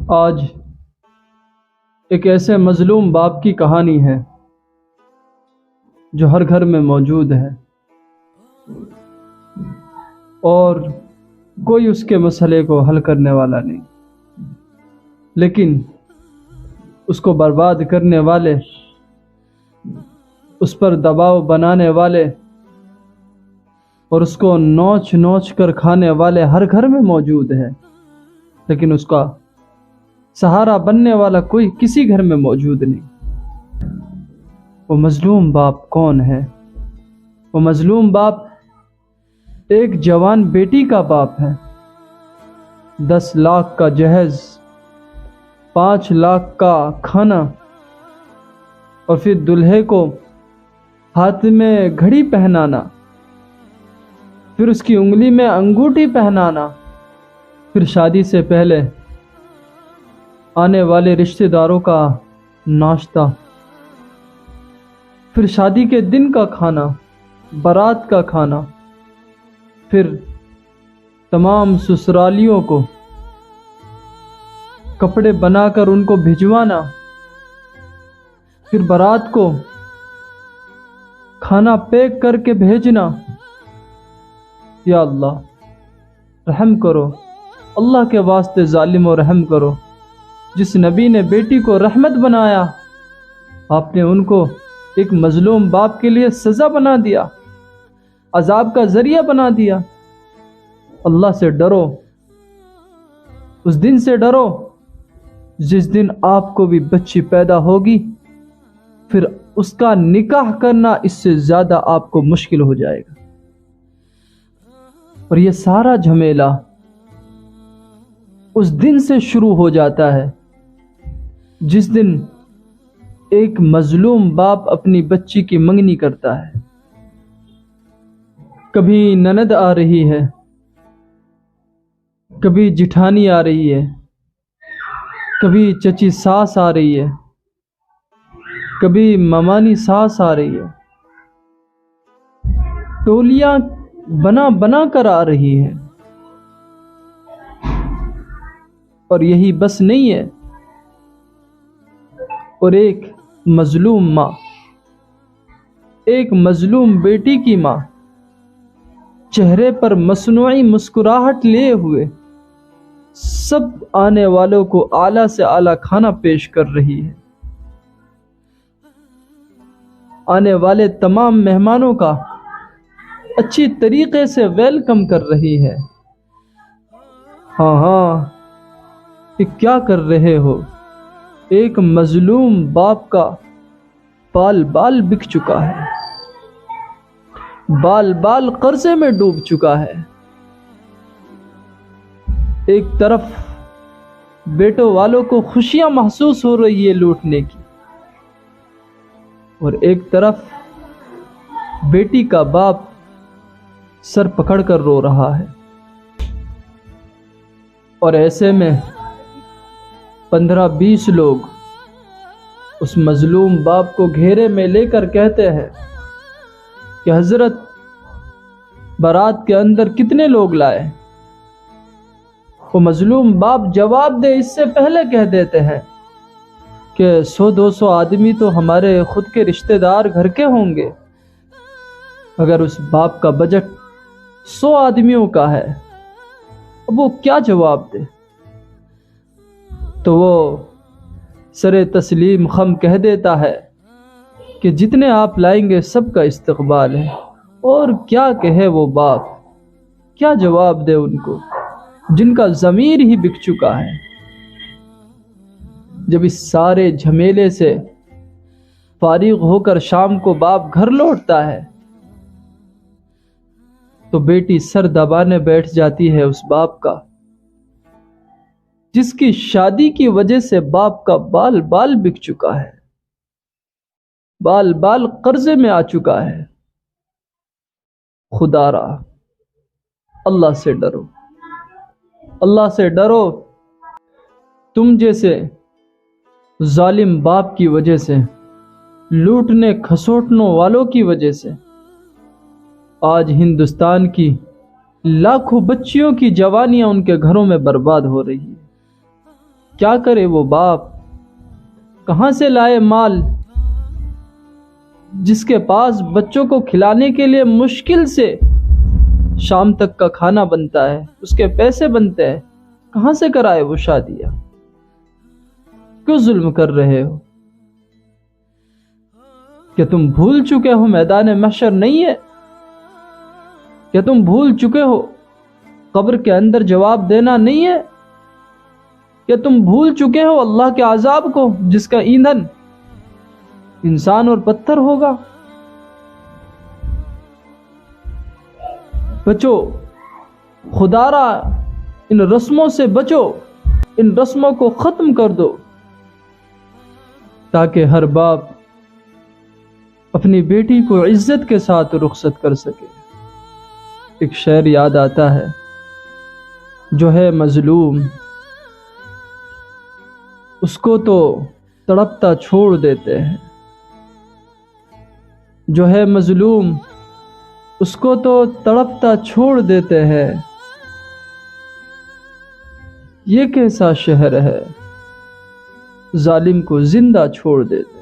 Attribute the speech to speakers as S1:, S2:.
S1: آج ایک ایسے مظلوم باپ کی کہانی ہے جو ہر گھر میں موجود ہے اور کوئی اس کے مسئلے کو حل کرنے والا نہیں، لیکن اس کو برباد کرنے والے، اس پر دباؤ بنانے والے اور اس کو نوچ نوچ کر کھانے والے ہر گھر میں موجود ہے، لیکن اس کا سہارا بننے والا کوئی کسی گھر میں موجود نہیں۔ وہ مظلوم باپ کون ہے؟ وہ مظلوم باپ ایک جوان بیٹی کا باپ ہے۔ 10 لاکھ کا جہیز، 5 لاکھ کا کھانا، اور پھر دلہے کو ہاتھ میں گھڑی پہنانا، پھر اس کی انگلی میں انگوٹھی پہنانا، پھر شادی سے پہلے آنے والے رشتہ داروں کا ناشتہ، پھر شادی کے دن کا کھانا، بارات کا کھانا، پھر تمام سسرالیوں کو کپڑے بنا کر ان کو بھجوانا، پھر بارات کو کھانا پیک کر کے بھیجنا۔ یا اللہ رحم کرو، اللہ کے واسطے ظالم و رحم کرو۔ جس نبی نے بیٹی کو رحمت بنایا، آپ نے ان کو ایک مظلوم باپ کے لیے سزا بنا دیا، عذاب کا ذریعہ بنا دیا۔ اللہ سے ڈرو، اس دن سے ڈرو جس دن آپ کو بھی بچی پیدا ہوگی، پھر اس کا نکاح کرنا اس سے زیادہ آپ کو مشکل ہو جائے گا۔ اور یہ سارا جھمیلا اس دن سے شروع ہو جاتا ہے جس دن ایک مظلوم باپ اپنی بچی کی منگنی کرتا ہے۔ کبھی نند آ رہی ہے، کبھی جٹھانی آ رہی ہے، کبھی چچی ساس آ رہی ہے، کبھی ممانی ساس آ رہی ہے، ٹولیاں بنا بنا کر آ رہی ہے۔ اور یہی بس نہیں ہے، اور ایک مظلوم ماں، ایک مظلوم بیٹی کی ماں چہرے پر مصنوعی مسکراہٹ لیے ہوئے سب آنے والوں کو اعلیٰ سے اعلیٰ کھانا پیش کر رہی ہے، آنے والے تمام مہمانوں کا اچھی طریقے سے ویلکم کر رہی ہے۔ ہاں، یہ کیا کر رہے ہو؟ ایک مظلوم باپ کا بال بال بک چکا ہے، بال بال قرضے میں ڈوب چکا ہے۔ ایک طرف بیٹوں والوں کو خوشیاں محسوس ہو رہی ہے لوٹنے کی، اور ایک طرف بیٹی کا باپ سر پکڑ کر رو رہا ہے۔ اور ایسے میں 15-20 لوگ اس مظلوم باپ کو گھیرے میں لے کر کہتے ہیں کہ حضرت بارات کے اندر کتنے لوگ لائے؟ وہ مظلوم باپ جواب دے اس سے پہلے کہہ دیتے ہیں کہ 100-200 آدمی تو ہمارے خود کے رشتہ دار گھر کے ہوں گے۔ اگر اس باپ کا بجٹ 100 آدمیوں کا ہے، اب وہ کیا جواب دے؟ تو وہ سر تسلیم خم کہہ دیتا ہے کہ جتنے آپ لائیں گے سب کا استقبال ہے۔ اور کیا کہے وہ باپ، کیا جواب دے ان کو جن کا ضمیر ہی بک چکا ہے؟ جب اس سارے جھمیلے سے فارغ ہو کر شام کو باپ گھر لوٹتا ہے تو بیٹی سر دبانے بیٹھ جاتی ہے اس باپ کا جس کی شادی کی وجہ سے باپ کا بال بال بک چکا ہے، بال بال قرضے میں آ چکا ہے۔ خدا را، اللہ سے ڈرو، اللہ سے ڈرو۔ تم جیسے ظالم باپ کی وجہ سے، لوٹنے کھسوٹنوں والوں کی وجہ سے آج ہندوستان کی لاکھوں بچیوں کی جوانیاں ان کے گھروں میں برباد ہو رہی ہیں۔ کیا کرے وہ باپ، کہاں سے لائے مال جس کے پاس بچوں کو کھلانے کے لیے مشکل سے شام تک کا کھانا بنتا ہے، اس کے پیسے بنتے ہیں، کہاں سے کرائے وہ شادیاں؟ کیوں ظلم کر رہے ہو؟ کہ تم بھول چکے ہو میدان محشر نہیں ہے؟ کہ تم بھول چکے ہو قبر کے اندر جواب دینا نہیں ہے؟ کہ تم بھول چکے ہو اللہ کے عذاب کو جس کا ایندھن انسان اور پتھر ہوگا؟ بچو، خدا را ان رسموں سے بچو، ان رسموں کو ختم کر دو تاکہ ہر باپ اپنی بیٹی کو عزت کے ساتھ رخصت کر سکے۔ ایک شعر یاد آتا ہے، جو ہے مظلوم اس کو تو تڑپتا چھوڑ دیتے ہیں، جو ہے مظلوم اس کو تو تڑپتا چھوڑ دیتے ہیں، یہ کیسا شہر ہے ظالم کو زندہ چھوڑ دیتے ہیں۔